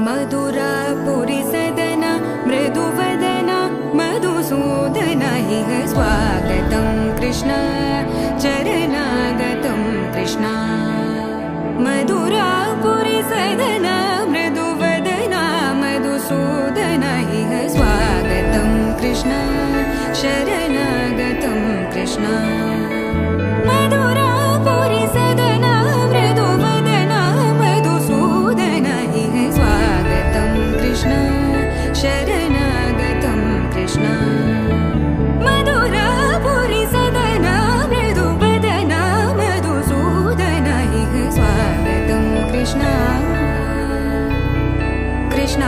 मधुरापुरी सदन मृदुवदन मधुसूदन इह स्वागतं कृष्ण चरणागतं कृष्ण मधुरापुरी सदन मृदुवदन मधुसूदन इह स्वागतं कृष्ण शरणागतं कृष्ण मधुरापुरी सदन मृदुवदन मधुसूदन इह स्वागतं कृष्ण शरणागतं कृष्ण मधुरापुरी सदन मृदुवदन मधुसूदन इह स्वागतं कृष्ण कृष्ण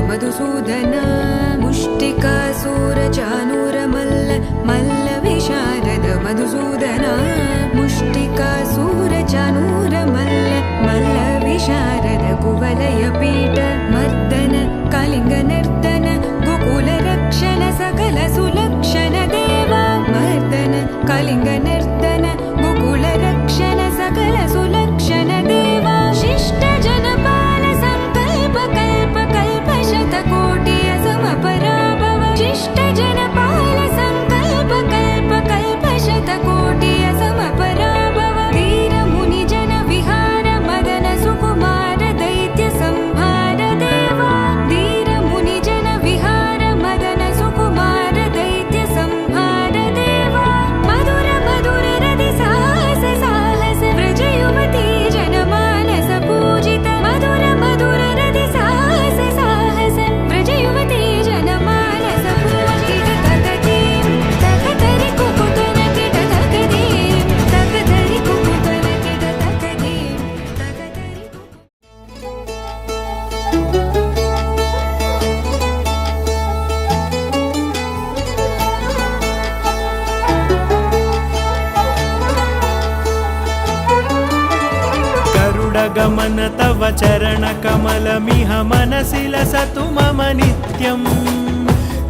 मधुसूदन मुष्टिकासुरचाणूरमल्ल मल्लविशारद मधुसूदन मुष्टिकासुरचाणूरमल्ल मल्लविशारद कुवलयपीठ मर्दन कलिङ्गनर्तन गोकुलरक्षण सकल सुलक्षण देव मर्दन कलिङ्गनर्तन गोकुलरक्षण सकल सुलक्षण देव शिष्ट जनपाल संकल्प कल्प कल्प शतकोटि असमपराभव शिष्ट जनपाल संकल्प कल्प कल्प शतकोटि असमपराभव वीर मुनि जन विहार मदन सुकुमार दैत्य संहार देवा वीर मुनि जन विहार मदन सुकुमार दैत्य संहार देवा मधुर मधुर रति साहस साहस व्रज युवती जनमानस पूजित मधुर मधुर रति साहस साहस व्रज युवती जनमानस पूजित तकतीं तकतरि कुकुटन किट तकतीं तकतरि कुकुटन किट तकतीं तकतरि गरुडगमन तव चरणकमलमिह मनसि लसतु मम नित्यम्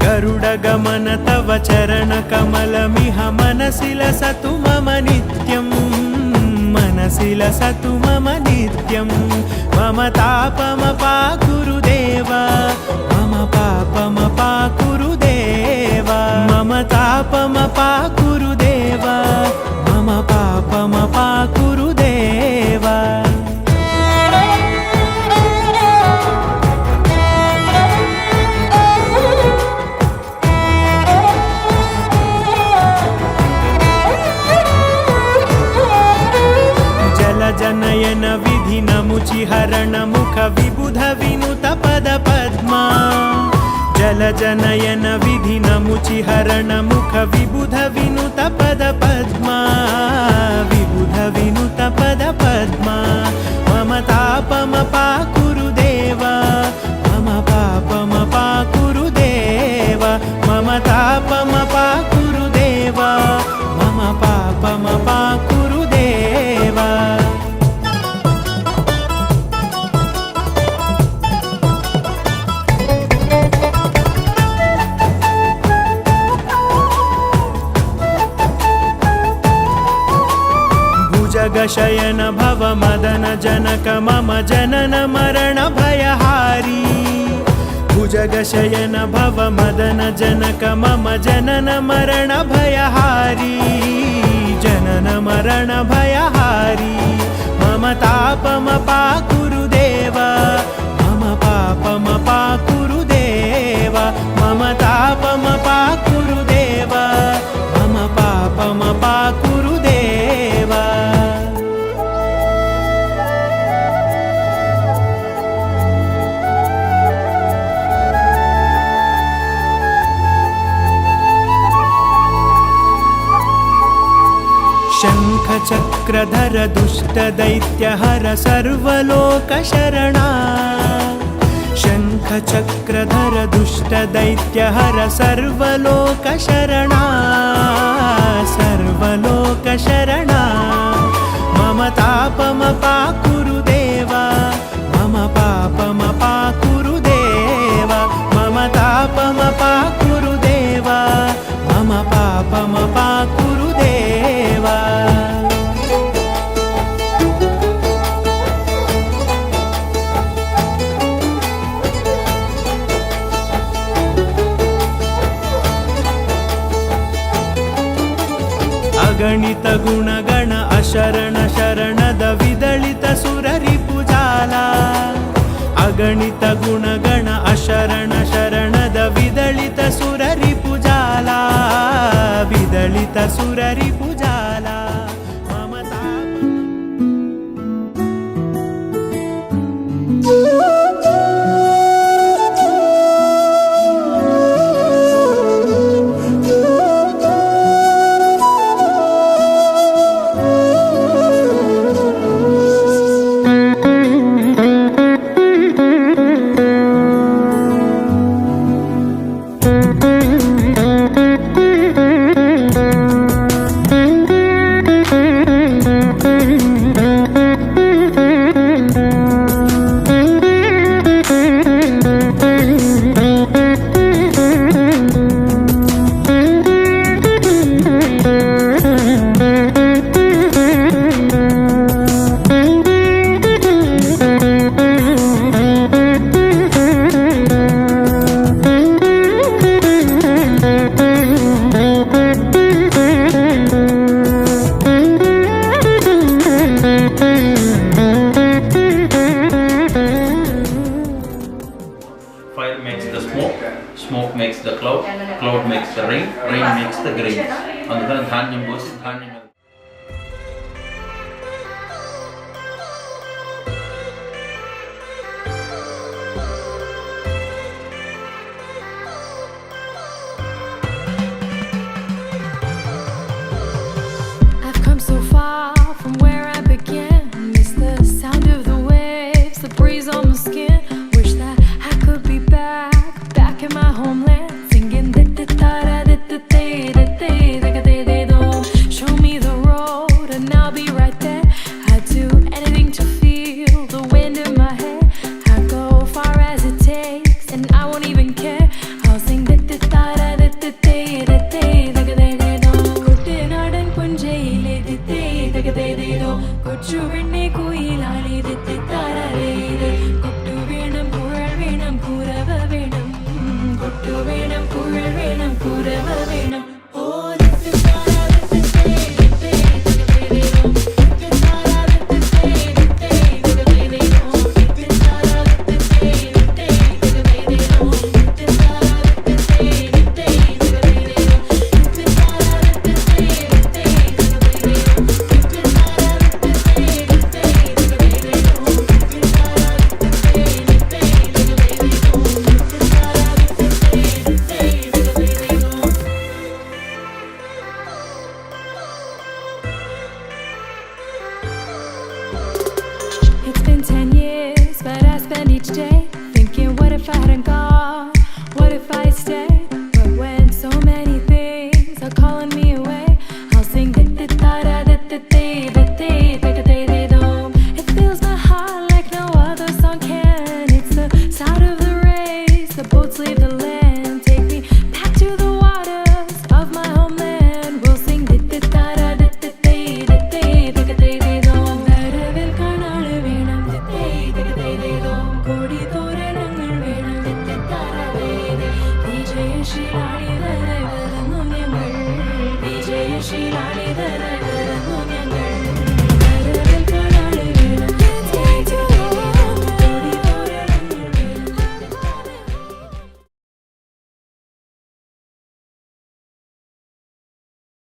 गरुडगमन तव चरणकमलमिह मनसि लसतु मम नित्यम् मनसि लसतु मम नित्यम् मम तापमपाकुरुदेव मम पापमपाकुरुदेव मम तापमपाकुरुदेव मम पापमपाकुरुदेव जनयन विधि नमुचिहरण मुख विबुध विनुत पद पद्मा जल जनयन विधि नमुचिहरण मुख विबुध विनुत पद पद्मा विबुध विनुत पद पद्मा मम तापमपाकुरुदेव मम पापमपाकुरुदेव मम तापमपाकुरुदेव मम पापमपाकुरुदेव जगशयन भव मदन जनक मम जनन मरण भयहारी भुजगशयन भव मदन जनक मम जनन मरण भयहारी जनन मरण भयहारी मम तापमपाकुरुदेव मम शङ्खचक्रधर दुष्टदैत्यहर सर्वलोकशरणा शङ्खचक्रधर दुष्टदैत्यहर सर्वलोकशरणा सर्वलोकशरणा मम तापमपाकुरु देवा मम पापमपाकुरु देवा मम तापमपाकुरु देवा मम पापमपाकुरु देवा अगणित गुणगण अशरण शरणद विदलित सुररिपुजाला अगणित गुणगण अशरण शरणद विदलित सुररिपुजाला विदलित सुररिपुजाला ममता Fire makes the smoke, smoke makes the cloud, cloud makes the rain, rain makes the grain. అందుకని ధాన్యం పోసి ధాన్యం I've come so far from where I began. Miss the sound of the waves, the breeze on my skin. Wish that I could be back in my homeland, singing. Show me the road and I'll be right there. I'd do anything to feel the wind in my head.